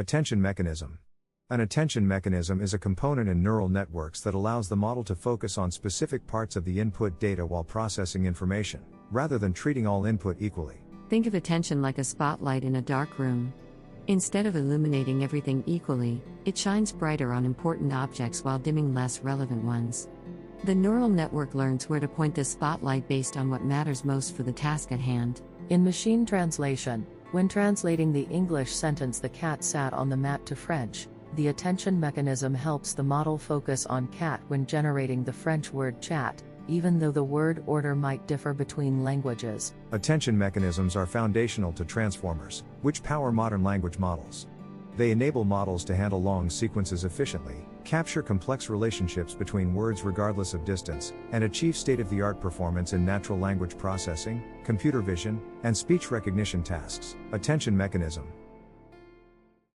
Attention mechanism. An attention mechanism is a component in neural networks that allows the model to focus on specific parts of the input data while processing information, rather than treating all input equally. Think of attention like a spotlight in a dark room. Instead of illuminating everything equally, it shines brighter on important objects while dimming less relevant ones. The neural network learns where to point the spotlight based on what matters most for the task at hand. In machine translation, when translating the English sentence "the cat sat on the mat" to French, the attention mechanism helps the model focus on cat when generating the French word chat, even though the word order might differ between languages. Attention mechanisms are foundational to transformers, which power modern language models. They enable models to handle long sequences efficiently, capture complex relationships between words regardless of distance, and achieve state-of-the-art performance in natural language processing, computer vision, and speech recognition tasks. Attention mechanism.